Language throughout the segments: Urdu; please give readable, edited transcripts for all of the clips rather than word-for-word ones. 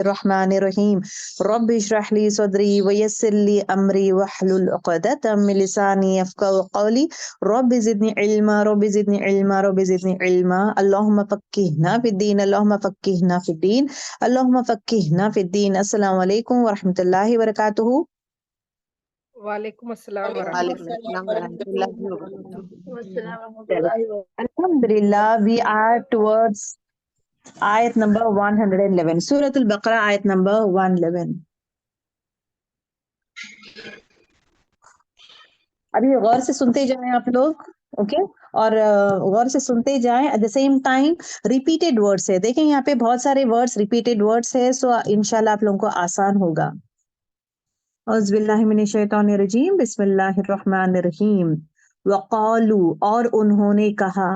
الرحمن الرحیم رب اشرح لی صدری ویسر لی امری واحلل عقدۃ من لسانی یفقهوا قولی رب زدنی علما رب زدنی علما رب زدنی علما اللہم فقہنا فی الدین اللہم فقہنا فی الدین اللہم فقہنا فی الدین۔ السلام علیکم ورحمۃ اللہ وبرکاتہ۔ وعلیکم السلام ورحمۃ وعلیکم اللہ السلام ورحمۃ اللہ وبرکاتہ۔ وبرکاتہ۔ الحمدللہ we are towards آیت نمبر 111 سورۃ البقرہ آیت نمبر 111۔ ابھی غور سے سنتے جائیں آپ لوگ، اوکے، اور غور سے سنتے جائیں۔ At the same time repeated words ہے، دیکھیں یہاں پہ بہت سارے ورڈس ریپیٹیڈ ورڈس ہے، سو انشاءاللہ آپ لوگوں کو آسان ہوگا۔ اعوذ باللہ من الشیطان الرجیم، بسم اللہ الرحمن الرحیم۔ وقالو اور انہوں نے کہا،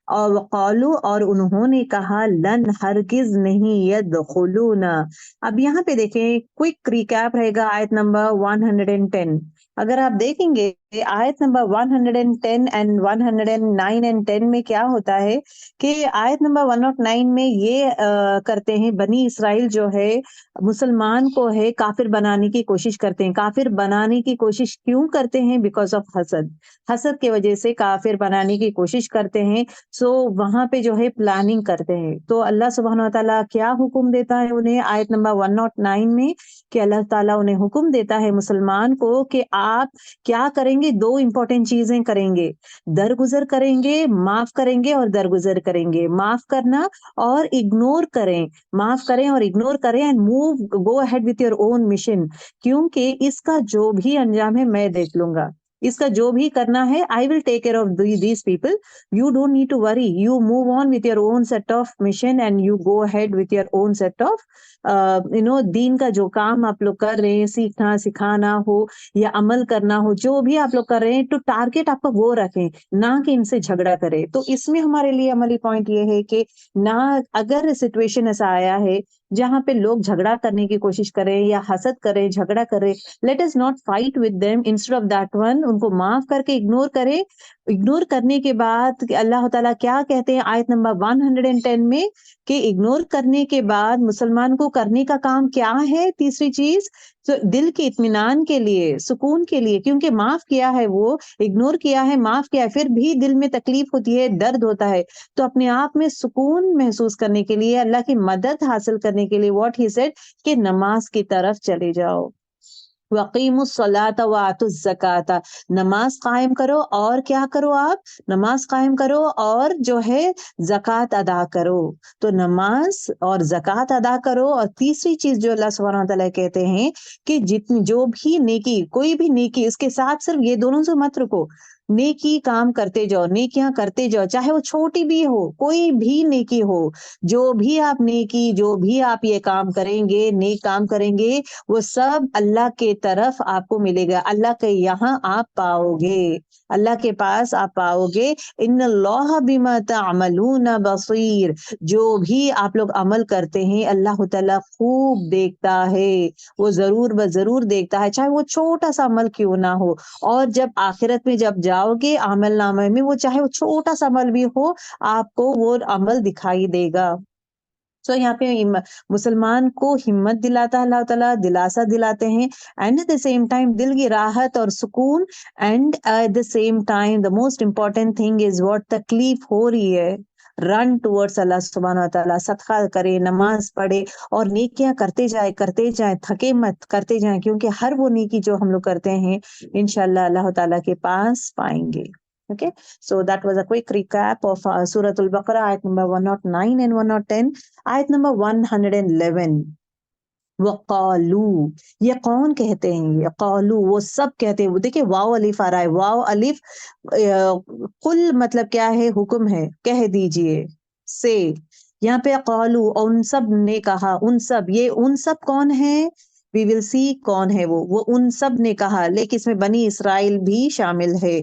اور وقالو اور انہوں نے کہا، لن ہرگز نہیں، یدخلون۔ اب یہاں پہ دیکھیں کوئک ریکیپ رہے گا آیت نمبر 110۔ اگر آپ دیکھیں گے آیت نمبر 110 اینڈ 109 اینڈ 10 میں کیا ہوتا ہے کہ آیت نمبر 109 میں یہ کرتے ہیں، بنی اسرائیل جو ہے مسلمان کو ہے کافر بنانے کی کوشش کرتے ہیں۔ کافر بنانے کی کوشش کیوں کرتے ہیں؟ بیکاز آف حسد، حسد کی وجہ سے کافر بنانے کی کوشش کرتے ہیں۔ سو وہاں پہ جو ہے پلاننگ کرتے ہیں۔ تو اللہ سبحانہ و تعالیٰ کیا حکم دیتا ہے انہیں آیت نمبر 109 میں، کہ اللہ تعالیٰ انہیں حکم دیتا ہے مسلمان کو کہ آپ کیا کریں گے؟ دو امپورٹنٹ چیزیں کریں گے، درگزر کریں گے، معاف کریں گے اور درگزر کریں گے۔ معاف کرنا اور اگنور کریں، معاف کریں اور اگنور کریں، and move go ahead with your own mission, کیونکہ اس کا جو بھی انجام ہے میں دیکھ لوں گا، اس کا جو بھی کرنا ہے I will take care of these people. You don't need to worry. You move on with your own set of mission and you go ahead with your own set of دین کا جو کام آپ لوگ کر رہے ہیں، سیکھنا سکھانا ہو یا عمل کرنا ہو، جو بھی آپ لوگ کر رہے ہیں، تو ٹارگٹ آپ کا وہ رکھیں، نہ کہ ان سے جھگڑا کرے۔ تو اس میں ہمارے لیے عملی پوائنٹ یہ ہے کہ نہ، اگر سچویشن ایسا آیا ہے جہاں پہ لوگ جھگڑا کرنے کی کوشش کریں یا حسد کریں، جھگڑا کریں، let us not fight with them. instead of that one ان کو معاف کر کے اگنور کریں۔ اگنور کرنے کے بعد اللہ تعالیٰ کیا کہتے ہیں آیت نمبر 110 میں، کہ اگنور کرنے کے بعد مسلمان کو کرنے کا کام کیا ہے؟ تیسری چیز، تو دل کے اطمینان کے لیے، سکون کے لیے، کیونکہ معاف کیا ہے، وہ اگنور کیا ہے، معاف کیا ہے، پھر بھی دل میں تکلیف ہوتی ہے، درد ہوتا ہے، تو اپنے آپ میں سکون محسوس کرنے کے لیے، اللہ کی مدد حاصل کرنے کے لیے واٹ ہی سیڈ کہ نماز کی طرف چلے جاؤ۔ وَقِيمُوا الصَّلَاةَ وَآتُوا الزَّكَاةَ، نماز قائم کرو، اور کیا کرو؟ آپ نماز قائم کرو اور جو ہے زکوٰۃ ادا کرو۔ تو نماز اور زکوٰۃ ادا کرو، اور تیسری چیز جو اللہ سبحانہ وتعالیٰ کہتے ہیں کہ جتنی جو بھی نیکی، کوئی بھی نیکی، اس کے ساتھ صرف یہ دونوں سے مت رکو، نیکی کام کرتے جاؤ، نیکیاں کرتے جاؤ، چاہے وہ چھوٹی بھی ہو، کوئی بھی نیکی ہو، جو بھی آپ نیکی، جو بھی آپ یہ کام کریں گے، نیک کام کریں گے، وہ سب اللہ کے طرف آپ کو ملے گا، اللہ کے یہاں آپ پاؤ گے، اللہ کے پاس آپ پاؤ گے۔ ان اللہ بما تعملون بصیر، جو بھی آپ لوگ عمل کرتے ہیں اللہ تعالیٰ خوب دیکھتا ہے، وہ ضرور ضرور دیکھتا ہے، چاہے وہ چھوٹا سا عمل کیوں نہ ہو۔ اور جب آخرت میں جب جاؤ گے عمل نامہ میں، وہ چاہے وہ چھوٹا سا عمل بھی ہو، آپ کو وہ عمل دکھائی دے گا۔ سو یہاں پہ مسلمان کو ہمت دلاتا ہے اللہ تعالیٰ، دلاسا دلاتے ہیں، and at the same time دل کی راحت اور سکون، and at the same time the most important thing is what, تکلیف ہو رہی ہے، رن ٹورڈس اللہ سبحانہ و تعالیٰ، صدقہ کرے، نماز پڑھے اور نیکیاں کرتے جائیں، تھکے مت، کرتے جائیں، کیونکہ ہر وہ نیکی جو ہم لوگ کرتے ہیں انشاءاللہ اللہ تعالیٰ کے پاس پائیں گے۔ Okay, so that was a quick recap of Surah Al-Baqarah, ayat number 109 and 110. Ayat number 111. وَقَالُوا، یہ کون کہتے ہیں؟ یہ قالو، وہ سب کہتے ہیں۔ دیکھیں واو الف آ رہا ہے، واو الف، قل مطلب کیا ہے؟ حکم ہے، کہہ دیجئے، سے، یہاں پہ قالو، اور ان سب نے کہا، ان سب، یہ ان سب کون ہے؟ وی ول سی کون ہے وہ ان سب نے کہا، لیکن اس میں بنی اسرائیل بھی شامل ہے۔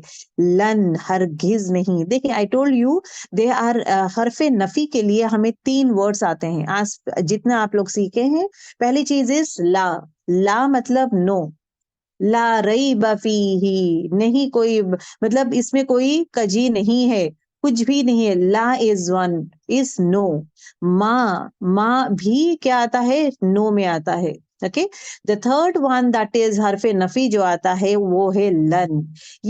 لن، ہرگز نہیں۔ دیکھیں I told you they are, حرف نفی کے لیے ہمیں 3 ورڈز آتے ہیں، جتنا آپ لوگ سیکھے ہیں۔ پہلی چیز از لا، لا مطلب نو، لا ریب فیہ، نہیں کوئی، مطلب اس میں کوئی کجی نہیں ہے، کچھ بھی نہیں ہے. لا از ون از نو. ما بھی کیا آتا ہے؟ نو میں آتا ہے. Okay. The third one that is حرف نفی جو آتا ہے وہ ہے لن.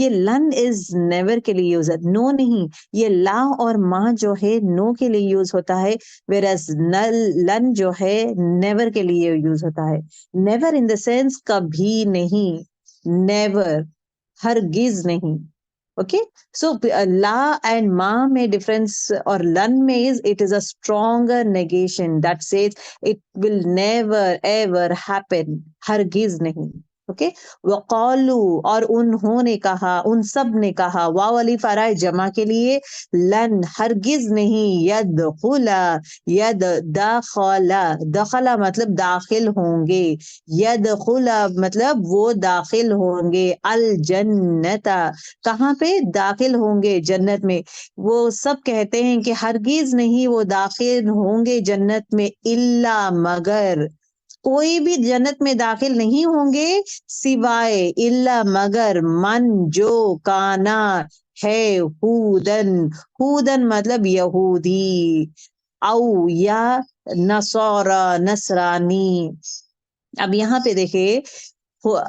یہ لن از نیور کے لیے یوز ہے, نو نہیں. یہ لا اور ما جو ہے نو کے لیے یوز ہوتا ہے, whereas لن جو ہے نیور کے لیے یوز ہوتا ہے. نیور ان دا سینس کبھی نہیں, نیور ہرگز نہیں. اوکے. سو لا اینڈ ما میں ڈفرنس اور لن میں it is a stronger negation that says it will never ever happen, ہرگز نہیں. اوکے. وقالو اور انہوں نے کہا, ان سب نے کہا, واو الف آ رہا ہے جمع کے لیے, لن ہرگز نہیں, ید داخلا, دخلا مطلب داخل ہوں گے, یدخلا مطلب وہ داخل ہوں گے, الجنتا کہاں پہ داخل ہوں گے؟ جنت میں. وہ سب کہتے ہیں کہ ہرگز نہیں وہ داخل ہوں گے جنت میں, الا مگر, کوئی بھی جنت میں داخل نہیں ہوں گے سوائے, الا مگر, من جو, کانا ہے, ہودن مطلب یہودی, او یا نصارا نصرانی. اب یہاں پہ دیکھے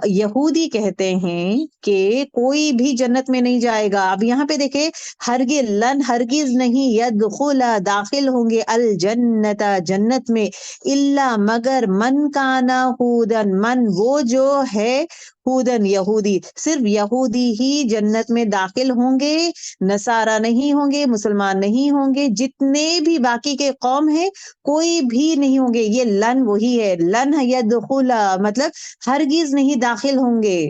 یہودی کہتے ہیں کہ کوئی بھی جنت میں نہیں جائے گا. اب یہاں پہ دیکھے ہرگز, لن ہرگز نہیں, یدخلا داخل ہوں گے, الجنت جنت میں, الا مگر, من کانا ہودن, من وہ جو ہے, ہودن یہودی, صرف یہودی ہی جنت میں داخل ہوں گے, نصارہ نہیں ہوں گے, مسلمان نہیں ہوں گے, جتنے بھی باقی کے قوم ہیں کوئی بھی نہیں ہوں گے. یہ لن وہی ہے, لن یدخلا مطلب ہرگز نہیں داخل ہوں گے,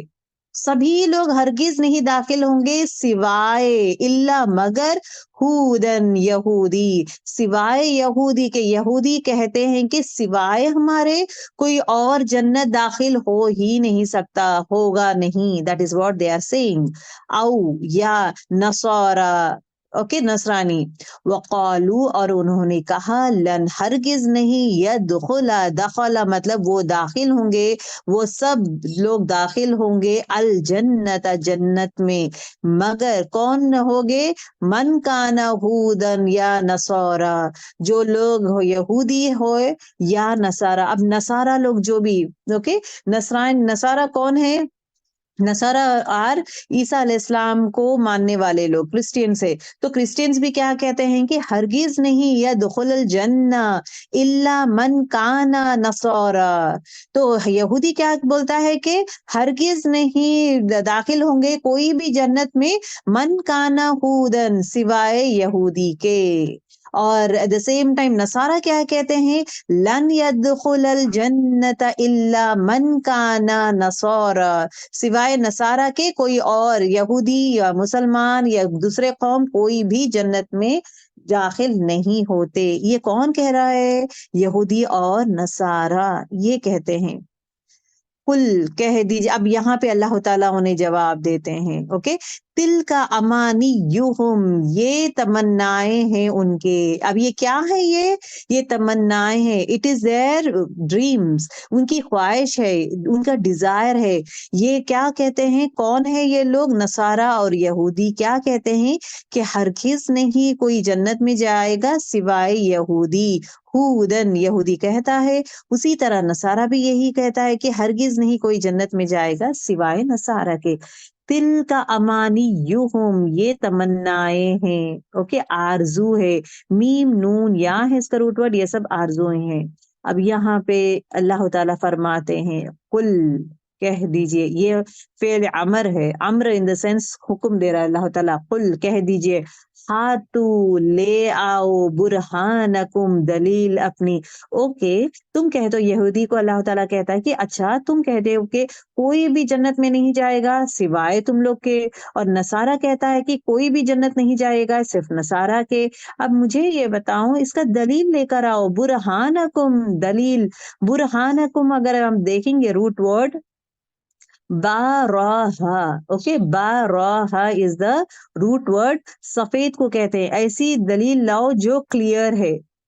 سبھی لوگ ہرگز نہیں داخل ہوں گے سوائے, الا مگر, ہودن یہودی, سوائے یہودی کے. یہودی کہتے ہیں کہ سوائے ہمارے کوئی اور جنت داخل ہو ہی نہیں سکتا, ہوگا نہیں. That is what they are seeing. او یا نصارا, اوکے, نصرانی. وقالو اور انہوں نے کہا, لن ہرگز نہیں, یدخلا, دخلا مطلب وہ داخل ہوں گے, وہ سب لوگ داخل ہوں گے, الجنت جنت میں, مگر کون ہوگے؟ من کانا ہودن یا نصارا, جو لوگ یہودی ہوئے یا نصارا. اب نصارا لوگ جو بھی, اوکے, نصارا کون ہے؟ نصارہ آر عیسیٰ علیہ السلام کو ماننے والے لوگ, کرسچینز ہے. تو کرسچینز بھی کیا کہتے ہیں کہ ہرگز نہیں, یدخل الجنہ الا من کانا نصارا. تو یہودی کیا بولتا ہے کہ ہرگز نہیں داخل ہوں گے کوئی بھی جنت میں, من کانا ہودن, سوائے یہودی کے. اور ایٹ دا سیم ٹائم نصارہ کیا کہتے ہیں؟ لن يدخل الجنت الا من کانا نصارا, سوائے نصارہ کے کوئی اور, یہودی یا مسلمان یا دوسرے قوم, کوئی بھی جنت میں داخل نہیں ہوتے. یہ کون کہہ رہا ہے؟ یہودی اور نصارہ یہ کہتے ہیں. قل کہہ دیجیے. اب یہاں پہ اللہ تعالیٰ انہیں جواب دیتے ہیں, اوکے, تل کا امانیہم, یہ تمنائیں ہیں ان کے. اب یہ کیا ہے؟ یہ تمنائیں ہیں, اٹ از دیئر ڈریمز, ان کی خواہش ہے, ان کا ڈیزائر ہے. یہ کیا کہتے ہیں؟ کون ہے یہ لوگ؟ نصارہ اور یہودی کیا کہتے ہیں کہ ہرگز نہیں کوئی جنت میں جائے گا سوائے یہودی, ہودن یہودی کہتا ہے. اسی طرح نصارہ بھی یہی کہتا ہے کہ ہرگز نہیں کوئی جنت میں جائے گا سوائے نصارہ کے. تل کا امانیہم, یہ تمنائیں ہیں, اوکے, آرزو ہے, میم نون یا ہے اس کا روٹ ورڈ, یہ سب آرزویں ہیں. اب یہاں پہ اللہ تعالیٰ فرماتے ہیں, قل کہہ دیجئے. یہ فعل امر ہے, امر ان دا سینس حکم دے رہا ہے اللہ تعالیٰ. قل کہہ دیجئے, ہاتو لے آؤ, برہانکم دلیل اپنی. اوکے, تم کہتے ہو, یہودی کو اللہ تعالیٰ کہتا ہے کہ اچھا تم کہتے ہو کہ کوئی بھی جنت میں نہیں جائے گا سوائے تم لوگ کے, اور نصارہ کہتا ہے کہ کوئی بھی جنت نہیں جائے گا صرف نصارہ کے. اب مجھے یہ بتاؤ, اس کا دلیل لے کر آؤ. برہانکم, دلیل. برہانکم اگر ہم دیکھیں گے روٹ ورڈ باراہا, اوکے, باراہا از دا روٹ ورڈ. سفید کو کہتے ہیں. ایسی دلیل لاؤ جو کلیئر ہے,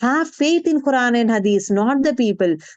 have faith in Quran and Hadith, not the people।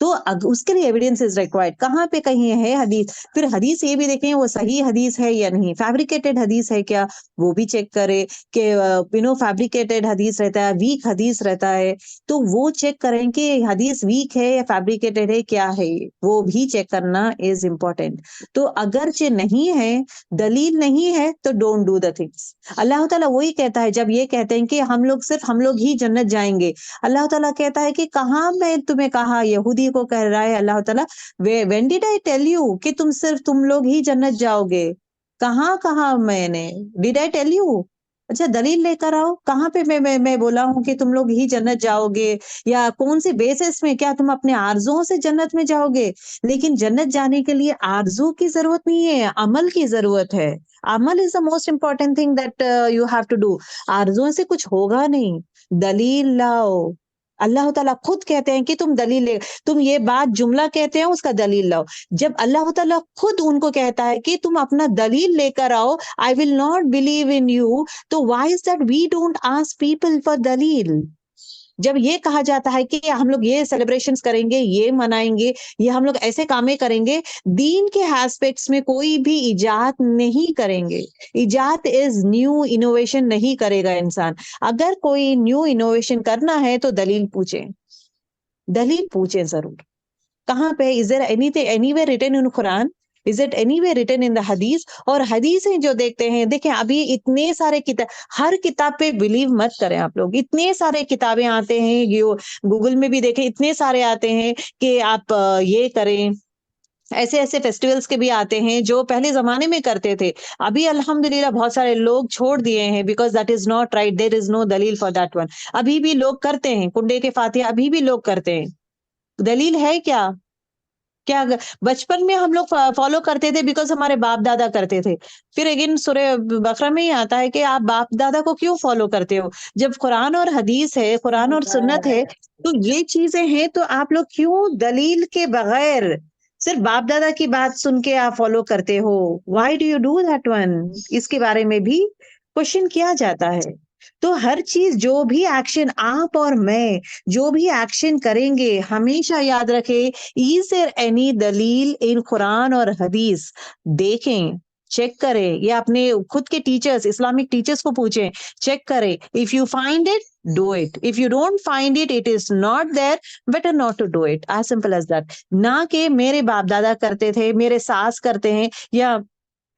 تو اس کے لیے ایویڈینس از ریکوائرڈ. کہاں پہ کہیں ہے حدیث, پھر حدیث یہ بھی دیکھیں وہ صحیح حدیث ہے یا نہیں, فیبریکیٹڈ حدیث ہے کیا, وہ بھی چیک کرے کہ فیبریکیٹڈ حدیث رہتا ہے, ویک حدیث رہتا ہے, تو وہ چیک کریں کہ حدیث ویک ہے یا فیبریکیٹڈ ہے, کیا ہے, وہ بھی چیک کرنا از امپورٹینٹ. تو اگرچہ نہیں ہے, دلیل نہیں ہے, تو ڈونٹ ڈو دا تھنگس. اللہ تعالیٰ وہی کہتا ہے جب یہ کہتے ہیں کہ ہم لوگ ہی جنت جائیں گے, اللہ تعالیٰ کہتا ہے کہ کہاں میں تمہیں کہا, یہودی کو کہہ رہا ہے اللہ تعالیٰ, when did I tell you کہ تم لوگ ہی جنت جاؤ گے, کہاں کہاں میں نے, did I tell you. اچھا دلیل لے کر آؤ, کہاں پہ میں بولا ہوں کہ تم لوگ ہی جنت جاؤ گے, یا کون سی بیسس میں, کیا تم اپنے آرزوؤں سے جنت میں جاؤ گے. لیکن جنت جانے کے لیے آرزو کی ضرورت نہیں ہے, عمل کی ضرورت ہے. عمل از the most important thing that you have to do. آرزوؤں سے کچھ ہوگا نہیں, دلیل لاؤ. اللہ تعالیٰ خود کہتے ہیں کہ تم دلیل لے, تم یہ بات جملہ کہتے ہیں اس کا دلیل لاؤ. جب اللہ تعالیٰ خود ان کو کہتا ہے کہ تم اپنا دلیل لے کر آؤ, I will not believe in you, تو why is that we don't ask people for دلیل. جب یہ کہا جاتا ہے کہ ہم لوگ یہ سیلیبریشنز کریں گے, یہ منائیں گے, یہ ہم لوگ ایسے کامیں کریں گے, دین کے ایسپیکٹس میں کوئی بھی ایجاد نہیں کریں گے. ایجاد از نیو, انوویشن نہیں کرے گا انسان. اگر کوئی نیو انوویشن کرنا ہے تو دلیل پوچھیں ضرور. کہاں پہ, is there anything anywhere written in Quran, is it anywhere written in the hadith. اور حدیثیں جو دیکھتے ہیں, دیکھیں ابھی اتنے سارے کتاب, ہر کتاب پہ بلیو مت کریں آپ لوگ. اتنے سارے کتابیں آتے ہیں, گوگل میں بھی دیکھیں, اتنے سارے آتے ہیں کہ آپ یہ کریں. ایسے فیسٹیولز کے بھی آتے ہیں جو پہلے زمانے میں کرتے تھے, ابھی الحمدللہ بہت سارے لوگ چھوڑ دیے ہیں, because that is not right, there is no دلیل فار دیٹ ون. ابھی بھی لوگ کرتے ہیں, کنڈے کے فاتحہ ابھی بھی لوگ کرتے ہیں. دلیل ہے کیا بچپن میں ہم لوگ فالو کرتے تھے بیکاز ہمارے باپ دادا کرتے تھے. پھر اگین سورہ بقرہ میں ہی آتا ہے کہ آپ باپ دادا کو کیوں فالو کرتے ہو, جب قرآن اور حدیث ہے, قرآن اور سنت ہے, تو یہ چیزیں ہیں, تو آپ لوگ کیوں دلیل کے بغیر صرف باپ دادا کی بات سن کے آپ فالو کرتے ہو. Why do you do that one. اس کے بارے میں بھی کوشچن کیا جاتا ہے. تو ہر چیز, جو بھی ایکشن آپ اور میں جو بھی ایکشن کریں گے, ہمیشہ یاد رکھیں, is there any دلیل ان قرآن اور حدیث. دیکھیں, چیک کریں, یا اپنے خود کے ٹیچرز, اسلامک ٹیچرز کو پوچھیں, چیک کریں. if you find it, do it. if you don't find it, it is not there, better not to do it. as simple as that. نہ کہ میرے باپ دادا کرتے تھے, میرے ساس کرتے ہیں, یا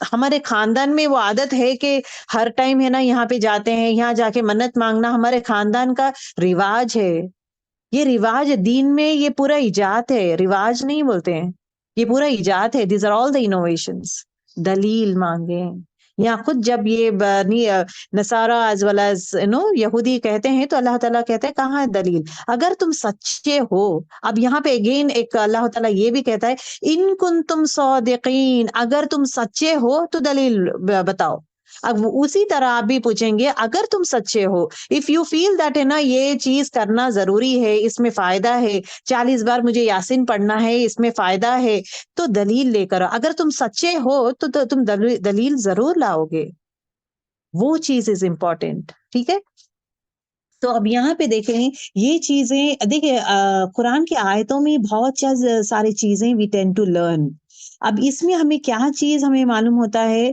ہمارے خاندان میں وہ عادت ہے کہ ہر ٹائم ہے نا یہاں پہ جاتے ہیں, یہاں جا کے منت مانگنا ہمارے خاندان کا رواج ہے. یہ رواج دین میں, یہ پورا ایجاد ہے, رواج نہیں بولتے ہیں, یہ پورا ایجاد ہے. These are all the innovations. دلیل مانگیں. یا خود جب یہ نصارہ as well as یہودی کہتے ہیں, تو اللہ تعالیٰ کہتے ہیں کہاں ہے دلیل. اگر تم سچے ہو, اب یہاں پہ اگین ایک اللہ تعالیٰ یہ بھی کہتا ہے, ان کنتم صادقین, اگر تم سچے ہو تو دلیل بتاؤ. اب اسی طرح آپ بھی پوچھیں گے, اگر تم سچے ہو, اف یو فیل دیٹ ہے نا یہ چیز کرنا ضروری ہے, اس میں فائدہ ہے, 40 بار مجھے یاسین پڑھنا ہے, اس میں فائدہ ہے, تو دلیل لے کر. اگر تم سچے ہو تو تم دلیل ضرور لاؤ گے. وہ چیز از امپورٹینٹ. ٹھیک ہے, تو اب یہاں پہ دیکھیں یہ چیزیں, دیکھیں قرآن کی آیتوں میں بہت ساری چیزیں we tend to learn. اب اس میں ہمیں کیا چیز ہمیں معلوم ہوتا ہے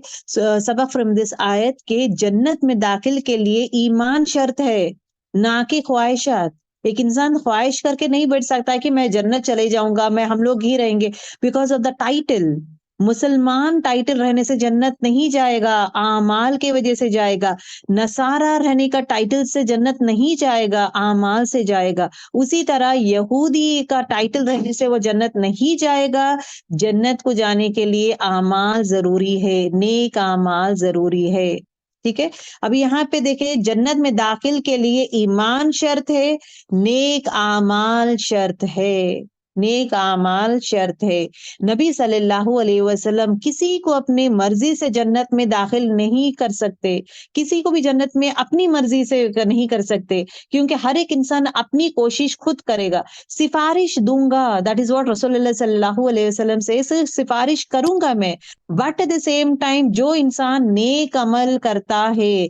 سبق فرام دس آیت, کہ جنت میں داخل کے لیے ایمان شرط ہے, نہ کہ خواہشات. ایک انسان خواہش کر کے نہیں بیٹھ سکتا کہ میں جنت چلے جاؤں گا, میں ہم لوگ ہی رہیں گے, بیکاز آف دا ٹائٹل. مسلمان ٹائٹل رہنے سے جنت نہیں جائے گا, اعمال کی وجہ سے جائے گا. نصارہ رہنے کا ٹائٹل سے جنت نہیں جائے گا, اعمال سے جائے گا. اسی طرح یہودی کا ٹائٹل رہنے سے وہ جنت نہیں جائے گا. جنت کو جانے کے لیے اعمال ضروری ہے, نیک اعمال ضروری ہے. ٹھیک ہے, اب یہاں پہ دیکھیں جنت میں داخل کے لیے ایمان شرط ہے, نیک اعمال شرط ہے. نیک اعمال شرط ہے. نبی صلی اللہ علیہ وسلم کسی کو اپنی مرضی سے جنت میں داخل نہیں کر سکتے, کسی کو بھی جنت میں اپنی مرضی سے نہیں کر سکتے, کیونکہ ہر ایک انسان اپنی کوشش خود کرے گا. سفارش دوں گا, دیٹ از واٹ رسول اللہ صلی اللہ علیہ وسلم سے, سفارش کروں گا میں, but at the same time جو انسان نیک عمل کرتا ہے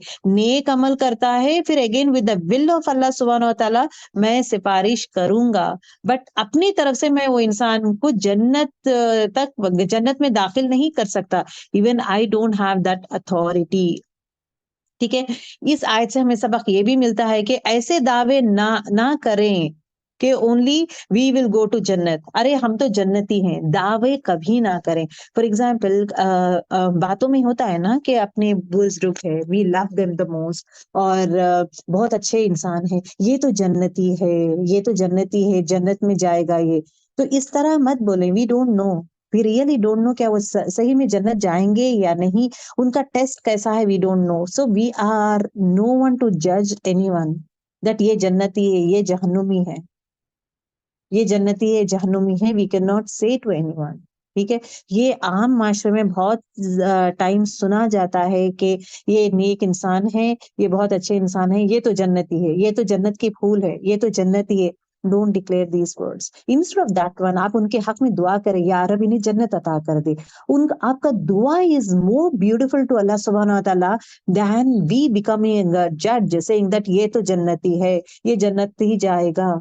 پھر again with the will of اللہ سبحانہ و تعالیٰ میں سفارش کروں گا, بٹ اپنی طرف طرف سے میں وہ انسان کو جنت جنت میں داخل نہیں کر سکتا. Even I don't have that authority. ٹھیک ہے. اس آیت سے ہمیں سبق یہ بھی ملتا ہے کہ ایسے دعوے نہ کریں کہ only we will go to جنت. ارے ہم تو جنتی ہیں، دعوے کبھی نہ کریں. فار ایگزامپل باتوں میں ہوتا ہے نا کہ اپنے بزرگ ہے، وی لو دیم دا موسٹ، اور بہت اچھے انسان ہیں، یہ تو جنتی ہے، یہ تو جنتی ہے، جنت میں جائے گا یہ. تو اس طرح مت بولیں. We don't know, we really don't know کیا وہ صحیح میں جنت جائیں گے یا نہیں. ان کا ٹیسٹ کیسا ہے we don't know. So we are no one to جج اینی ون دیٹ یہ جنتی ہے، یہ جہنمی ہے، یہ جنتی ہے، جہنمی ہے. وی کین ناٹ سے ٹو اینی ون. ٹھیک ہے. یہ عام معاشرے میں بہت ٹائم سنا جاتا ہے کہ یہ نیک انسان ہے، یہ بہت اچھے انسان ہیں، یہ تو جنتی ہے، یہ تو جنت کی پھول ہے، یہ تو جنتی ہے. Don't declare these words. Instead of that one آپ ان کے حق میں دعا کریں، یا رب انہیں جنت عطا کر دے. آپ کا دعا از مور بیوٹیفل ٹو اللہ سبحانہ وتعالی دین وی بیکمنگ جج سیئنگ دیٹ یہ تو جنتی ہے، یہ جنت ہی جائے گا.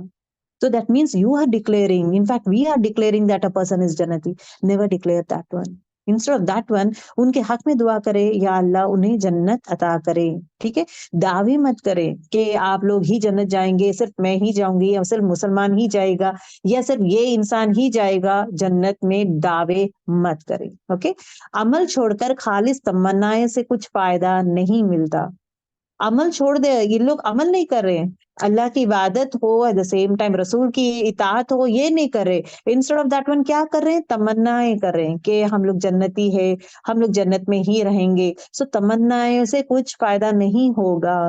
So that means you are declaring, in fact, we are declaring that a person is Jannati. Never declare that one. Instead of that one, ان کے حق میں دعا کرے، یا اللہ انہیں جنت عطا کرے. ٹھیک ہے. دعوے مت کرے کہ آپ لوگ ہی جنت جائیں گے، صرف میں ہی جاؤں گی، یا صرف مسلمان ہی جائے گا، یا صرف یہ انسان ہی جائے گا جنت میں. دعوے مت کرے. اوکے. عمل چھوڑ کر خالص تمنائیں سے کچھ فائدہ نہیں ملتا. عمل چھوڑ دے، یہ لوگ عمل نہیں کر رہے ہیں، اللہ کی عبادت ہو ایٹ دا سیم ٹائم رسول کی اطاعت ہو، یہ نہیں کر رہے. انسٹیڈ آف دیٹ ون کیا کر رہے ہیں؟ تمنائیں کر رہے ہیں کہ ہم لوگ جنتی ہے، ہم لوگ جنت میں ہی رہیں گے. سو تمنائیں سے کچھ فائدہ نہیں ہوگا.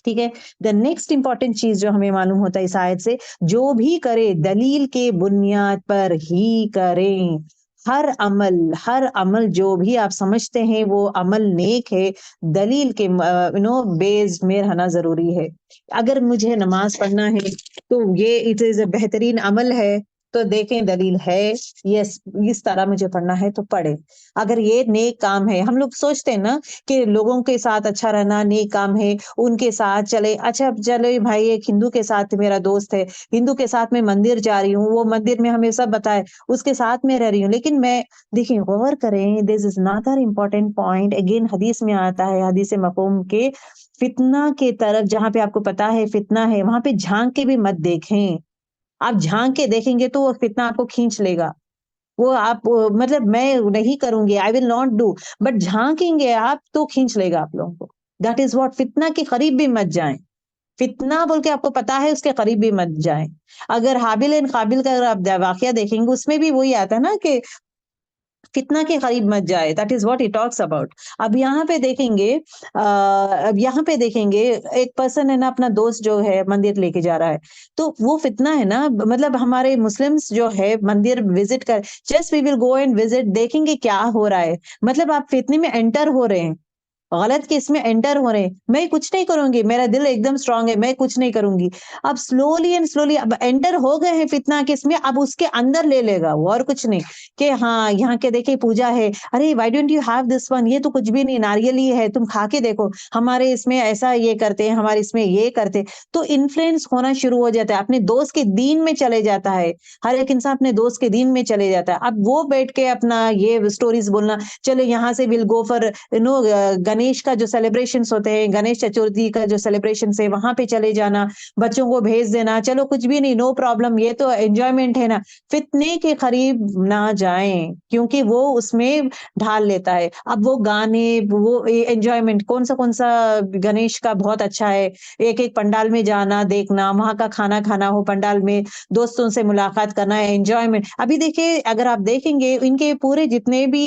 ٹھیک ہے. دا نیکسٹ امپورٹنٹ چیز جو ہمیں معلوم ہوتا ہے اس آیت سے، جو بھی کرے دلیل کے بنیاد پر ہی کریں. ہر عمل جو بھی آپ سمجھتے ہیں وہ عمل نیک ہے، دلیل کے بیس میں رہنا ضروری ہے. اگر مجھے نماز پڑھنا ہے تو یہ اٹ از اے بہترین عمل ہے، تو دیکھیں دلیل ہے، یس اس طرح مجھے پڑھنا ہے تو پڑھے. اگر یہ نیک کام ہے، ہم لوگ سوچتے ہیں نا کہ لوگوں کے ساتھ اچھا رہنا نیک کام ہے، ان کے ساتھ چلے. اچھا چلے بھائی، ایک ہندو کے ساتھ میرا دوست ہے، ہندو کے ساتھ میں مندر جا رہی ہوں، وہ مندر میں ہمیں سب بتائے، اس کے ساتھ میں رہ رہی ہوں. لیکن میں دیکھیں غور کریں، this is not important point. Again حدیث میں آتا ہے، حدیث مفہوم کے فتنہ کے طرف، جہاں پہ آپ کو پتا ہے فتنہ ہے، وہاں پہ جھانک کے بھی مت دیکھیں. آپ جھانک کے دیکھیں گے تو وہ فتنہ آپ کو کھینچ لے گا. وہ آپ مطلب میں نہیں کروں گی، آئی ول ناٹ ڈو، بٹ جھانکیں گے آپ تو کھینچ لے گا آپ لوگوں کو. That is what. فتنہ کے قریب بھی مت جائیں. فتنہ بول کے آپ کو پتا ہے، اس کے قریب بھی مت جائیں. اگر حابل اینڈ قابل کا اگر آپ واقعہ دیکھیں گے، اس میں بھی وہی آتا ہے نا کہ فتنہ کے قریب مت جائے. That is what it talks about. اب یہاں پہ دیکھیں گے ایک پرسن ہے نا، اپنا دوست جو ہے مندر لے کے جا رہا ہے، تو وہ فتنہ ہے نا. مطلب ہمارے مسلمس جو ہے مندر وزٹ کر، just we will go and visit, دیکھیں گے کیا ہو رہا ہے. مطلب آپ فتنے میں انٹر ہو رہے ہیں، غلط کس میں انٹر ہو رہے ہیں. میں کچھ نہیں کروں گی، میرا دل ایک دم اسٹرانگ ہے، میں کچھ نہیں کروں گی. اب سلولی اینڈ سلولی اب انٹر ہو گئے ہیں فتنہ کس میں، اب اس کے اندر لے لے گا وہ، اور کچھ نہیں. کہ ہاں یہاں کے دیکھیں پوجا ہے، ارے why don't you have this one, یہ تو کچھ بھی نہیں، ناریل ہی ہے، تم کھا کے دیکھو، ہمارے اس میں ایسا یہ کرتے ہیں، ہمارے اس میں یہ کرتے. تو انفلوئنس ہونا شروع ہو جاتا ہے، اپنے دوست کے دین میں چلے جاتا ہے. ہر ایک انسان اپنے دوست کے دین میں چلے جاتا ہے. اب وہ بیٹھ کے اپنا یہ سٹوریز بولنا، چلے یہاں سے ول گو فار گنیش کا جو سیلیبریشنز ہوتے ہیں، گنیش چترتھی کا جو سیلیبریشنز ہے، وہاں پہ چلے جانا، بچوں کو بھیج دینا، چلو کچھ بھی نہیں، نو پرابلم، یہ تو انجوائمنٹ ہے نا. فتنے کے قریب نہ جائیں، کیونکہ وہ اس میں ڈھال لیتا ہے. اب وہ گانے، وہ انجوائمنٹ، کون سا گنیش کا بہت اچھا ہے، ایک ایک پنڈال میں جانا، دیکھنا، وہاں کا کھانا کھانا ہو پنڈال میں، دوستوں سے ملاقات کرنا ہے، انجوائمنٹ. ابھی دیکھیں، اگر آپ دیکھیں گے ان کے پورے جتنے بھی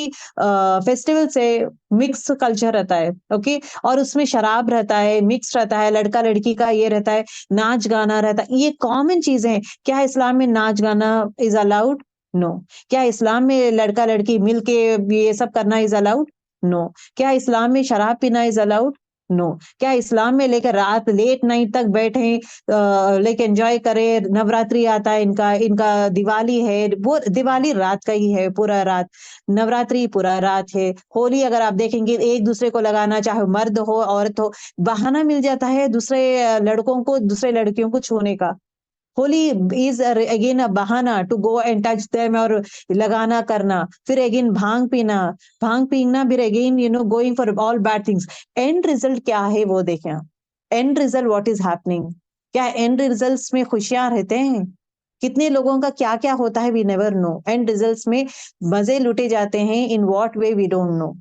فیسٹیول سے مکس کلچر رہتا ہے. اوکے. اور اس میں شراب رہتا ہے، مکس رہتا ہے، لڑکا لڑکی کا یہ رہتا ہے، ناچ گانا رہتا ہے. یہ کامن چیزیں ہیں. کیا اسلام میں ناچ گانا از الاؤڈ؟ نو. کیا اسلام میں لڑکا لڑکی مل کے یہ سب کرنا از الاؤڈ؟ نو. کیا اسلام میں شراب پینا از الاؤڈ؟ نو. کیا اسلام میں لے کر رات لیٹ نائٹ تک بیٹھے لے کے انجوائے کرے؟ نوراتری آتا ہے ان کا دیوالی ہے، وہ دیوالی رات کا ہی ہے، پورا رات. نوراتری پورا رات ہے. ہولی اگر آپ دیکھیں گے، ایک دوسرے کو لگانا، چاہے مرد ہو عورت ہو، بہانہ مل جاتا ہے دوسرے لڑکوں کو دوسرے لڑکیوں کو چھونے کا. ہولی از اگین اے بہانا to go and touch them اور لگانا کرنا. پھر اگین بھانگ پینا پھر again going for all bad things. End result کیا ہے وہ دیکھیں. End result what is happening. کیا اینڈ ریزلٹس میں خوشیاں رہتے ہیں؟ کتنے لوگوں کا کیا کیا ہوتا ہے we never know. End results میں مزے لوٹے جاتے ہیں. In what way we don't know.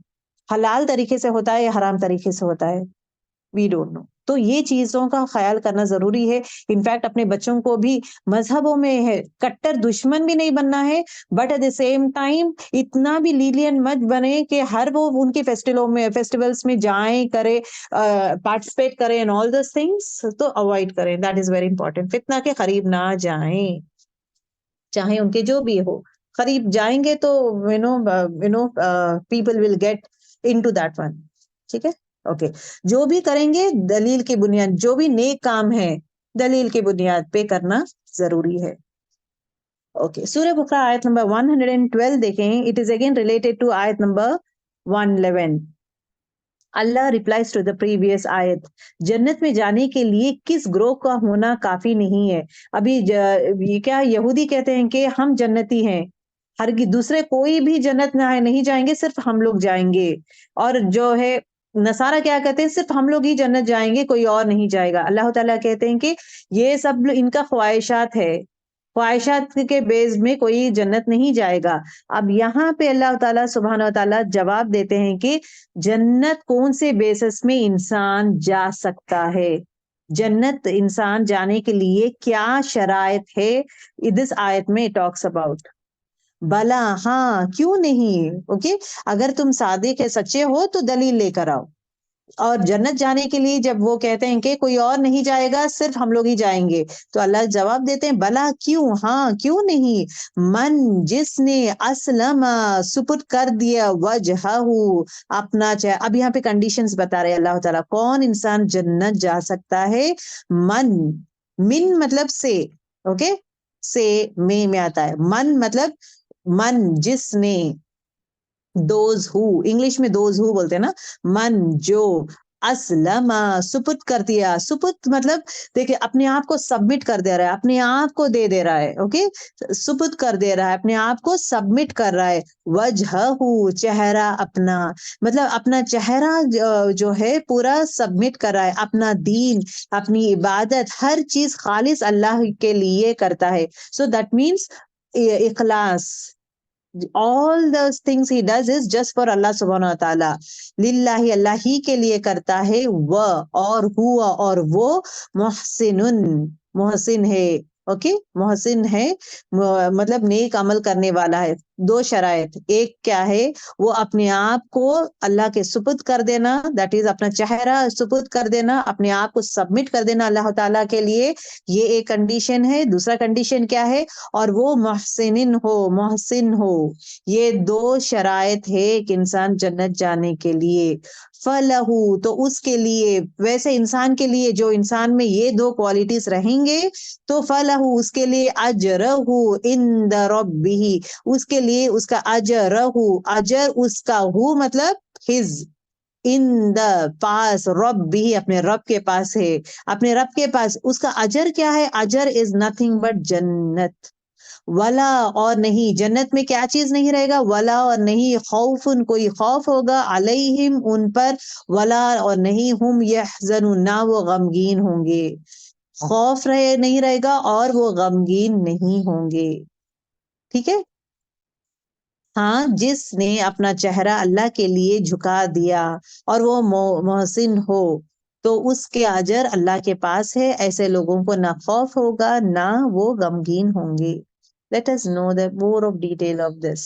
حلال طریقے سے ہوتا ہے یا حرام طریقے سے ہوتا ہے وی ڈونٹ نو. تو یہ چیزوں کا خیال کرنا ضروری ہے. انفیکٹ اپنے بچوں کو بھی مذہبوں میں ہے کٹر دشمن بھی نہیں بننا ہے, but at the same time اتنا بھی لیلین مت بنے کہ ہر وہ ان کے فیسٹیولس میں جائیں کرے پارٹیسپیٹ کریں اینڈ آل دوز تھنگس. تو اوائڈ کریں. That is very important. فتنہ کے قریب نہ جائیں, چاہے ان کے جو بھی ہو. قریب جائیں گے تو people will get into that one. ٹھیک ہے, اوکے. جو بھی کریں گے دلیل کی بنیاد, جو بھی نیک کام ہے دلیل کی بنیاد پہ کرنا ضروری ہے. اوکے, سورہ بقرہ آیت نمبر 112 دیکھیں. It is again related to آیت نمبر 111. اللہ ریپلائز ٹو دا پریویس آیت. جنت میں جانے کے لیے کس گروہ کا ہونا کافی نہیں ہے. ابھی کیا یہودی کہتے ہیں کہ ہم جنتی ہیں, دوسرے کوئی بھی جنت میں نہیں جائیں گے, صرف ہم لوگ جائیں گے. اور جو ہے نصارہ کیا کہتے ہیں, صرف ہم لوگ ہی جنت جائیں گے, کوئی اور نہیں جائے گا. اللہ تعالیٰ کہتے ہیں کہ یہ سب ان کا خواہشات ہے, خواہشات کے بیس میں کوئی جنت نہیں جائے گا. اب یہاں پہ اللہ تعالیٰ سبحانہ و تعالیٰ جواب دیتے ہیں کہ جنت کون سے بیسس میں انسان جا سکتا ہے, جنت انسان جانے کے لیے کیا شرائط ہے. اس آیت میں ٹاکس اباؤٹ بلا, ہاں کیوں نہیں. اوکے, اگر تم صادق ہے, سچے ہو تو دلیل لے کر آؤ. اور جنت جانے کے لیے جب وہ کہتے ہیں کہ کوئی اور نہیں جائے گا, صرف ہم لوگ ہی جائیں گے, تو اللہ جواب دیتے ہیں بلا کیوں, ہاں کیوں نہیں. من, جس نے اسلم, سپرد کر دیا, وجہہ, اپنا چاہے. اب یہاں پہ کنڈیشنز بتا رہے اللہ تعالیٰ کون انسان جنت جا سکتا ہے. من مطلب سے, اوکے, سے میں آتا ہے. من مطلب من جس نے, دوز ہو, انگلش میں دوز ہو بولتے ہیں نا. من جو, اسلم سپرد کر دیا. سپرد مطلب دیکھیں اپنے آپ کو سبمٹ کر دے رہا ہے, اپنے آپ کو دے دے رہا ہے. اوکے, سپرد کر دے رہا ہے, اپنے آپ کو سبمٹ کر رہا ہے. وجہ, چہرہ اپنا, مطلب اپنا چہرہ جو ہے پورا سبمٹ کر رہا ہے. اپنا دین, اپنی عبادت, ہر چیز خالص اللہ کے لیے کرتا ہے. سو دیٹ مینس اخلاص. all those things he does is just for Allah subhanahu wa ta'ala. للہ, اللہ ہی کے لیے کرتا ہے. وہ اور ہوا, اور وہ محسنن, محسن ہے. اوکے, محسن ہے مطلب نیک عمل کرنے والا ہے. دو شرائط, ایک کیا ہے, وہ اپنے آپ کو اللہ کے سپرد کر دینا, دیٹ از اپنا چہرہ سپرد کر دینا, اپنے آپ کو سبمٹ کر دینا اللہ تعالیٰ کے لیے, یہ ایک کنڈیشن ہے. دوسرا کنڈیشن کیا ہے, اور وہ محسن ہو. یہ دو شرائط ہے کہ انسان جنت جانے کے لیے. فلہو, تو اس کے لیے, ویسے انسان کے لیے جو انسان میں یہ دو کوالٹیز رہیں گے تو فلہو, اس کے لیے اجرہ عند ربہ, اس کے لیے اس کا اجرہ, اجر اس کا, ہو مطلب ہز, ان دا پاس, رب بھی اپنے رب کے پاس ہے, اپنے رب کے پاس. اس کا اجر کیا ہے, اجر از نتھنگ بٹ جنت. ولا, اور نہیں, جنت میں کیا چیز نہیں رہے گا, ولا, اور نہیں, خوف, کوئی خوف ہوگا, علیہم, ان پر, ولا, اور نہیں, ہم یحزنون, نہ وہ غمگین ہوں گے. خوف نہیں رہے گا اور وہ غمگین نہیں ہوں گے. ٹھیک ہے, ہاں, جس نے اپنا چہرہ اللہ کے لیے جھکا دیا اور وہ محسن ہو تو اس کے اجر اللہ کے پاس ہے. ایسے لوگوں کو نہ خوف ہوگا نہ وہ غمگین ہوں گے. Let us know the more of detail of this.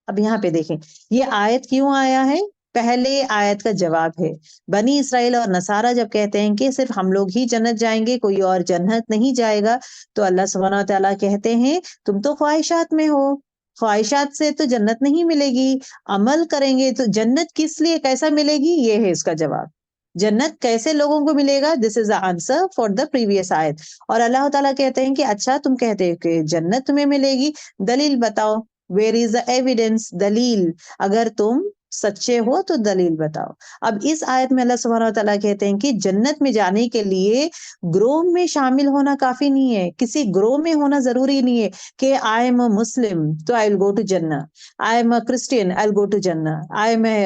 اب یہاں پہ دیکھیں یہ آیت کیوں آیا ہے. پہلے آیت کا جواب ہے. بنی اسرائیل اور نصارہ جب کہتے ہیں کہ صرف ہم لوگ ہی جنت جائیں گے, کوئی اور جنت نہیں جائے گا, تو اللہ سبحانہ و تعالیٰ کہتے ہیں تم تو خواہشات میں ہو, خواہشات سے تو جنت نہیں ملے گی. عمل کریں گے تو جنت کس لیے, کیسا ملے گی, یہ ہے اس کا جواب. جنت کیسے لوگوں کو ملے گا, دس از the answer for the previous آیت. اور اللہ تعالیٰ کہتے ہیں کہ اچھا تم کہتے ہو کہ جنت تمہیں ملے گی, دلیل بتاؤ. where is the evidence, دلیل. اگر تم سچے ہو تو دلیل بتاؤ. اب اس آیت میں اللہ سبحانہ وتعالیٰ کہتے ہیں کہ جنت میں جانے کے لیے گروہ میں شامل ہونا کافی نہیں ہے, کسی گروہ میں ہونا ضروری نہیں ہے کہ آئی ایم اے مسلم تو آئی ول گو ٹو جنہ, I am a Christian I will go to جنہ, آئی ایم اے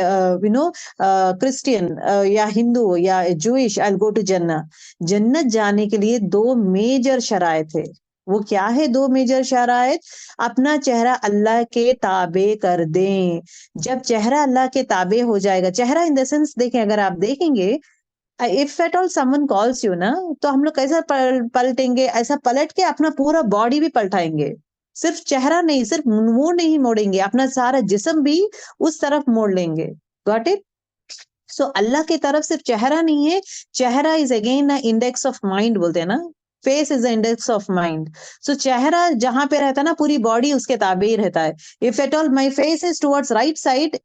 کرسچین یا ہندو یا Jewish I will go to جنہ. جنت جانے کے لیے 2 میجر شرائط ہے. وہ کیا ہے 2 میجر شرائط؟ اپنا چہرہ اللہ کے تابع کر دیں. جب چہرہ اللہ کے تابع ہو جائے گا, چہرہ ان دا سینس دیکھیں, اگر آپ دیکھیں گے if at all someone calls you نا, تو ہم لوگ کیسا پلٹیں گے, ایسا پلٹ کے اپنا پورا باڈی بھی پلٹائیں گے. صرف چہرہ نہیں, صرف منہ نہیں موڑیں گے, اپنا سارا جسم بھی اس طرف موڑ لیں گے. Got it? سو اللہ کی طرف صرف چہرہ نہیں ہے, چہرہ is again index of mind بولتے ہیں نا, face is index of mind. So چہرہ جہاں پہ رہتا ہے نا, پوری باڈی اس کے تابع ہی رہتا ہے. if at all my face is towards right side,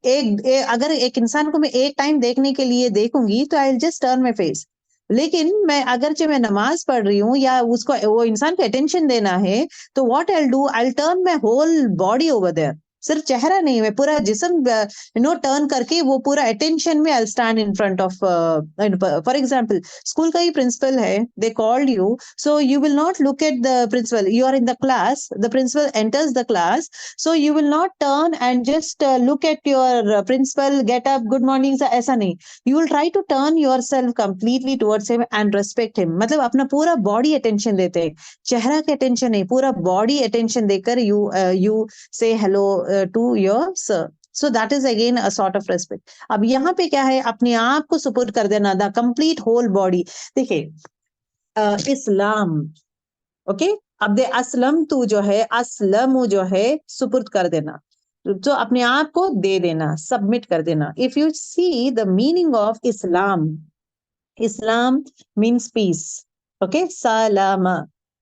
اگر ایک انسان کو میں ایک ٹائم دیکھنے کے لیے دیکھوں گی تو I'll just turn my face. لیکن میں اگرچہ میں نماز پڑھ رہی ہوں یا اس کو وہ انسان کو اٹینشن دینا ہے, تو what I'll do, I'll turn my whole body over there. صرف چہرہ نہیں, میں پورا جسم ٹرن کر کے وہ پورا اٹینشن میں I'll stand in front of for example school کا ہی پرنسپل ہے, they called you, so you will not look at the principal, you are in the class, the principal enters the class, so you will not turn and just look at your principal, get up, good morning sir, ایسا نہیں. You will try to turn yourself completely towards him and respect him. مطلب اپنا پورا باڈی اٹینشن دیتے ہیں, چہرہ کے اٹینشن نہیں, پورا باڈی اٹینشن دے کر you say hello to your sir. So that is again a sort of respect. اب یہاں پہ کیا ہے, اپنے آپ کو سپورٹ کر دینا, دا کمپلیٹ ہول باڈی. دیکھیں اسلام, اوکے, اب دے اسلم تو جو ہے, اسلم جو ہے سپورٹ کر دینا, تو اپنے آپ کو دے دینا, سبمٹ کر دینا. If you see the meaning of Islam, Islam means peace, okay, salama,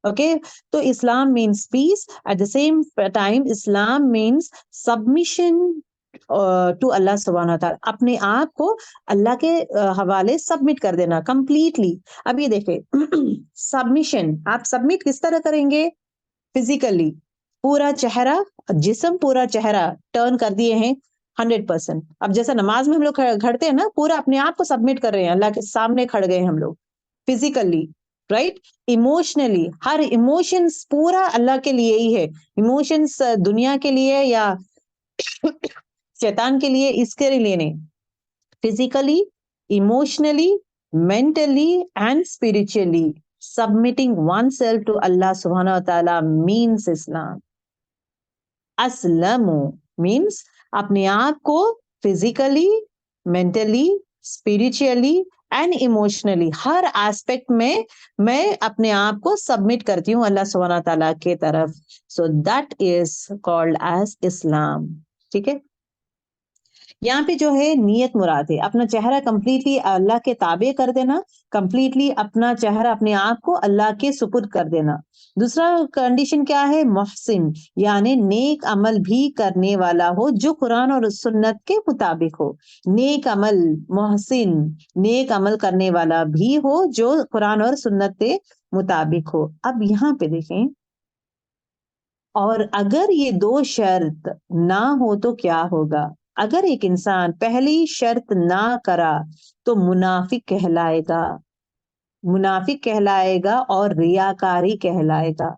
okay, تو اسلام means peace. At the same time Islam means submission to اللہ سبحانہ وتعالی, اپنے آپ کو اللہ کے حوالے سبمٹ کر دینا کمپلیٹلی. اب یہ دیکھیں سبمیشن, آپ سبمٹ کس طرح کریں گے؟ فزیکلی, پورا چہرہ, جسم پورا چہرہ ٹرن کر دیے ہیں 100%. اب جیسا نماز میں ہم لوگ کھڑتے ہیں نا, پورا اپنے آپ کو سبمٹ کر رہے ہیں, اللہ کے سامنے کھڑ گئے ہم لوگ فزیکلی, رائٹ. ایموشنلی, ہر ایموشنس پورا اللہ کے لیے ہی ہے. ایموشنس دنیا کے لیے یا شیطان کے لیے, اس کے لیے نہیں. Physically, emotionally, mentally and spiritually submitting oneself to Allah subhanahu wa ta'ala means Islam. Aslamu means اپنے آپ کو physically, mentally, spiritually and emotionally Hare aspect میں اپنے آپ کو submit کرتی ہوں اللہ سبحانہ wa ta'ala کے طرف. So that is called as Islam. ٹھیک ہے, یہاں پہ جو ہے نیت مراد ہے, اپنا چہرہ کمپلیٹلی اللہ کے تابع کر دینا, کمپلیٹلی اپنا چہرہ اپنے آپ کو اللہ کے سپرد کر دینا. دوسرا کنڈیشن کیا ہے؟ محسن, یعنی نیک عمل بھی کرنے والا ہو جو قرآن اور سنت کے مطابق ہو. نیک عمل, محسن, نیک عمل کرنے والا بھی ہو جو قرآن اور سنت کے مطابق ہو. اب یہاں پہ دیکھیں, اور اگر یہ 2 شرط نہ ہو تو کیا ہوگا؟ اگر ایک انسان پہلی شرط نہ کرا تو منافق کہلائے گا, منافق کہلائے گا اور ریاکاری کہلائے گا.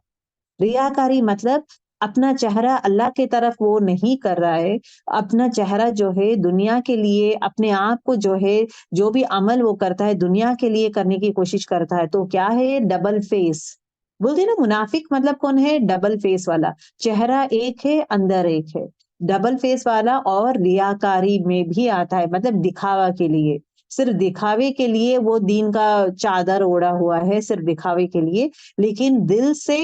ریاکاری مطلب اپنا چہرہ اللہ کی طرف وہ نہیں کر رہا ہے, اپنا چہرہ جو ہے دنیا کے لیے, اپنے آپ کو جو ہے جو بھی عمل وہ کرتا ہے دنیا کے لیے کرنے کی کوشش کرتا ہے, تو کیا ہے؟ ڈبل فیس بولتے نا. منافق مطلب کون ہے؟ ڈبل فیس والا, چہرہ ایک ہے اندر ایک ہے, ڈبل فیس والا. اور ریاکاری میں بھی آتا ہے, مطلب دکھاوا کے لیے, صرف دکھاوے کے لیے وہ دین کا چادر اوڑا ہوا ہے, صرف دکھاوے کے لیے, لیکن دل سے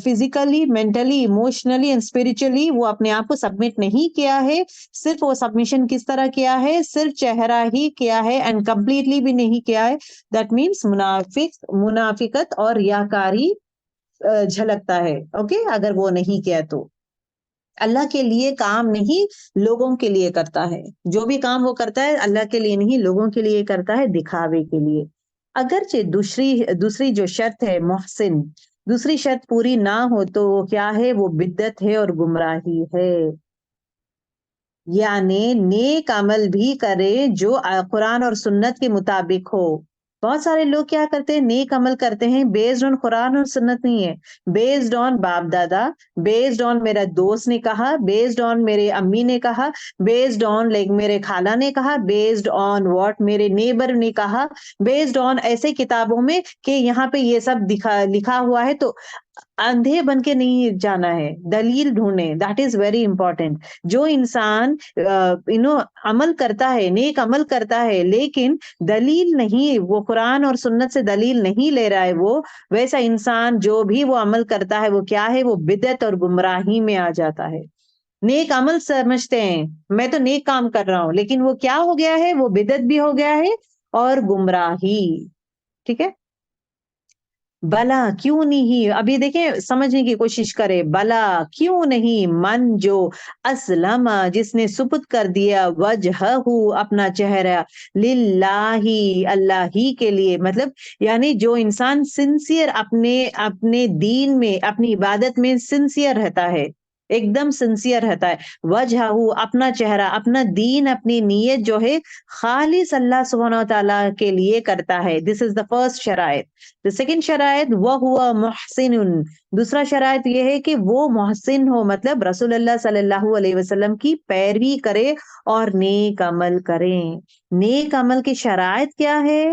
physically, mentally, emotionally and spiritually وہ اپنے آپ کو سبمٹ نہیں کیا ہے. صرف وہ سبمیشن کس طرح کیا ہے؟ صرف چہرہ ہی کیا ہے اینڈ کمپلیٹلی بھی نہیں کیا ہے. دیٹ مینس منافقت اور ریاکاری جھلکتا ہے. اوکے, اگر وہ نہیں کیا تو اللہ کے لیے کام نہیں, لوگوں کے لیے کرتا ہے. جو بھی کام وہ کرتا ہے اللہ کے لیے نہیں, لوگوں کے لیے کرتا ہے, دکھاوے کے لیے. اگرچہ دوسری جو شرط ہے محسن, دوسری شرط پوری نہ ہو تو وہ کیا ہے؟ وہ بدعت ہے اور گمراہی ہے. یعنی نیک عمل بھی کرے جو قرآن اور سنت کے مطابق ہو. بہت سارے لوگ کیا کرتے ہیں, نیک عمل کرتے ہیں بیسڈ آن قرآن اور سنت نہیں ہے, بیسڈ آن باپ دادا, بیسڈ آن میرا دوست نے کہا, بیسڈ آن میرے امی نے کہا, بیسڈ آن لائک میرے خالہ نے کہا, بیسڈ آن واٹ میرے نیبر نے کہا, بیسڈ آن ایسے کتابوں میں کہ یہاں پہ یہ سب لکھا ہوا ہے. تو اندھے بن کے نہیں جانا ہے, دلیل ڈھونڈیں. That is very important. جو انسان عمل کرتا ہے, نیک عمل کرتا ہے, لیکن دلیل نہیں, وہ قرآن اور سنت سے دلیل نہیں لے رہا ہے, وہ ویسا انسان جو بھی وہ عمل کرتا ہے وہ کیا ہے, وہ بدعت اور گمراہی میں آ جاتا ہے. نیک عمل سمجھتے ہیں میں تو نیک کام کر رہا ہوں, لیکن وہ کیا ہو گیا ہے, وہ بدعت بھی ہو گیا ہے اور گمراہی. ٹھیک ہے, بلا کیوں نہیں, ابھی دیکھیں سمجھنے کی کوشش کرے, بلا کیوں نہیں, من جو اسلم جس نے سپرد کر دیا, وجہہ اپنا چہرہ, للہ اللہ ہی کے لیے, مطلب یعنی جو انسان سنسیئر اپنے دین میں, اپنی عبادت میں سنسیئر رہتا ہے, ایک دم سنسیئر رہتا ہے, وجہہ اپنا چہرہ, اپنا دین, اپنی نیت جو ہے خالص اللہ سبحانہ وتعالیٰ کے لیے کرتا ہے. دس از دا فرسٹ شرائط. The second شرائط وَهُوَ مُحْسِنٌ, دوسرا شرائط یہ ہے کہ وہ محسن ہو, مطلب رسول اللہ صلی اللہ علیہ وسلم کی پیروی کرے اور نیک عمل کریں. نیک عمل کی شرائط کیا ہے,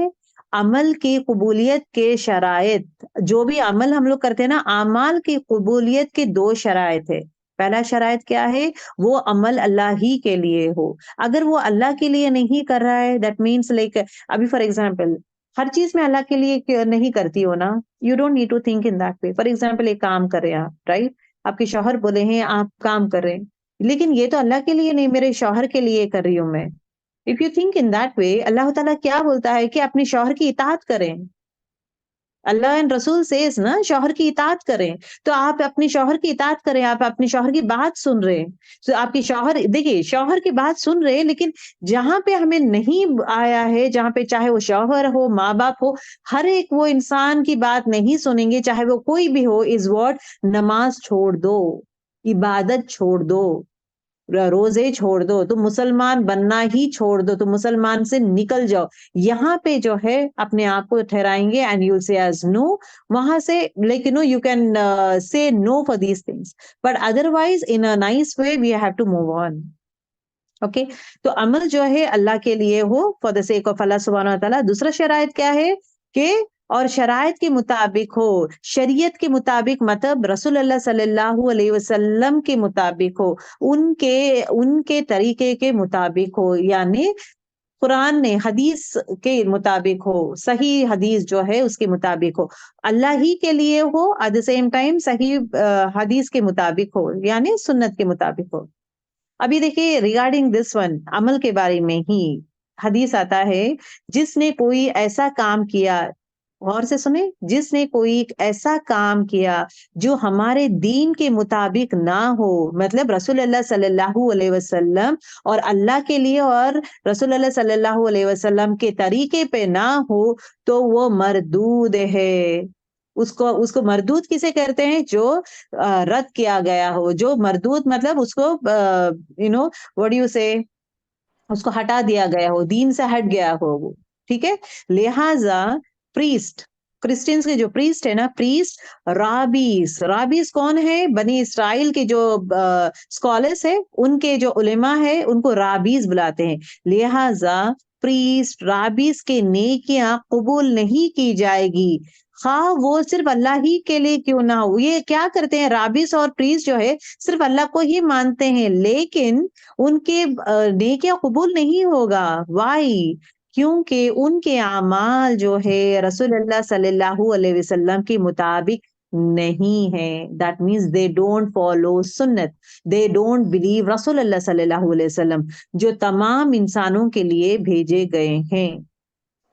عمل کی قبولیت کے شرائط. جو بھی عمل ہم لوگ کرتے ہیں نا, اعمال کی قبولیت کے 2 شرائط ہے. پہلا شرائط کیا ہے, وہ عمل اللہ ہی کے لیے ہو. اگر وہ اللہ کے لیے نہیں کر رہا ہے, دیٹ مینس لائک ابھی فار ایگزامپل ہر چیز میں اللہ کے لیے نہیں کرتی ہو نا, you don't need to think in that way. For example ایک کام کر رہے ہیں آپ, رائٹ, آپ کے شوہر بولے ہیں آپ کام کر رہے ہیں, لیکن یہ تو اللہ کے لیے نہیں, میرے شوہر کے لیے کر رہی ہوں میں. If you think in that way, اللہ تعالیٰ کیا بولتا ہے کہ اپنے شوہر کی اطاعت کریں. اللہ and رسول سیز نا شوہر کی اطاعت کریں, تو آپ اپنے شوہر کی اطاعت کریں, آپ اپنے شوہر کی بات سن رہے ہیں. تو آپ کے شوہر, دیکھیے شوہر کی بات سن رہے ہیں, لیکن جہاں پہ ہمیں نہیں آیا ہے, جہاں پہ چاہے وہ شوہر ہو, ماں باپ ہو, ہر ایک وہ انسان کی بات نہیں سنیں گے, چاہے وہ کوئی بھی ہو, از واٹ, نماز چھوڑ دو, عبادت چھوڑ دو, روزے چھوڑ دو, تو مسلمان بننا ہی چھوڑ دو, تو مسلمان سے نکل جاؤ. یہاں پہ جو ہے اپنے آپ کو ٹھہرائیں گے and you'll say as no, وہاں سے like you can say no for these things, but otherwise in a nice way we have to move on. Okay, تو عمل جو ہے اللہ کے لیے ہو, for the sake of اللہ سبحانہ وتعالیٰ. دوسرا شرائط کیا ہے کہ اور شرائط کے مطابق ہو, شریعت کے مطابق, مطلب رسول اللہ صلی اللہ علیہ وسلم کے مطابق ہو, ان کے طریقے کے مطابق ہو, یعنی قرآن نے حدیث کے مطابق ہو, صحیح حدیث جو ہے اس کے مطابق ہو, اللہ ہی کے لیے ہو, at the same time صحیح حدیث کے مطابق ہو, یعنی سنت کے مطابق ہو. ابھی دیکھیے ریگارڈنگ دس ون, عمل کے بارے میں ہی حدیث آتا ہے, جس نے کوئی ایسا کام کیا, غور سے سنیں, جس نے کوئی ایسا کام کیا جو ہمارے دین کے مطابق نہ ہو, مطلب رسول اللہ صلی اللہ علیہ وسلم اور اللہ کے لیے اور رسول اللہ صلی اللہ علیہ وسلم کے طریقے پہ نہ ہو, تو وہ مردود ہے. اس کو مردود کسے کہتے ہیں, جو رد کیا گیا ہو, جو مردود مطلب اس کو what do you say, اس کو ہٹا دیا گیا ہو, دین سے ہٹ گیا ہو وہ. ٹھیک ہے, لہذا پریسٹ, کرسچنز کے جو پریسٹ ہے نا, پریسٹ, رابیز کون ہے, بنی اسرائیل کے جو اسکالرس ہے, ان کے جو علماء ہے, ان کو رابیز بلاتے ہیں. لہذا پریسٹ, رابیز کے نیکیاں قبول نہیں کی جائے گی, خواہ وہ صرف اللہ ہی کے لیے کیوں نہ ہو. یہ کیا کرتے ہیں, رابیز اور پریسٹ جو ہے صرف اللہ کو ہی مانتے ہیں, لیکن ان کے نیکیاں قبول نہیں ہوگا. وائی, کیونکہ ان کے اعمال جو ہے رسول اللہ صلی اللہ علیہ وسلم کے مطابق نہیں ہے. That means they don't follow سنت, they don't believe رسول اللہ صلی اللہ علیہ وسلم, جو تمام انسانوں کے لیے بھیجے گئے ہیں.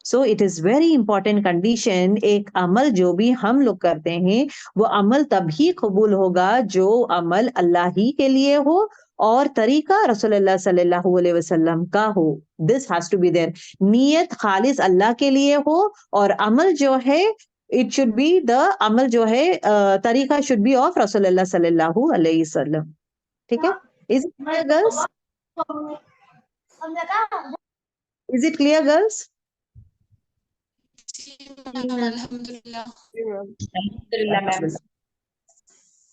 So it is very important condition, ایک عمل جو بھی ہم لوگ کرتے ہیں وہ عمل تبھی قبول ہوگا جو عمل اللہ ہی کے لیے ہو اور طریقہ رسول اللہ صلی اللہ علیہ وسلم کا ہو. This has to be there. نیت خالص اللہ کے لیے ہو, اور عمل جو ہے it should be the عمل جو ہے طریقہ should be of رسول اللہ صلی اللہ علیہ وسلم. ٹھیک ہے, is it clear, girls? Is it clear, girls?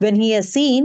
When he has seen,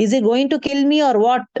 is he going to kill me or what?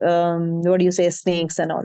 what do you say, snakes and all.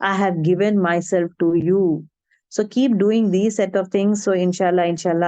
I have given myself to you. So keep doing these set of things. So inshallah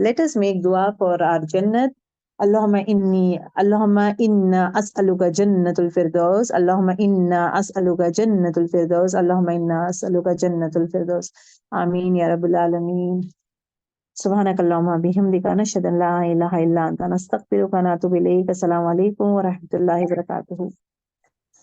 Let us make dua for our jannat. Allahumma inna as'aluka jannatul firdaus. Allahumma inna as'aluka jannatul firdaus. Allahumma inna as'aluka jannatul firdaus. Ameen ya Rabbal Alameen. Subhanakallahumma bihamdika nashhadu an la ilaha illa anta nastaghfiruka wa natubu ilayk. Assalamu alaikum wa rahmatullahi wa barakatuh.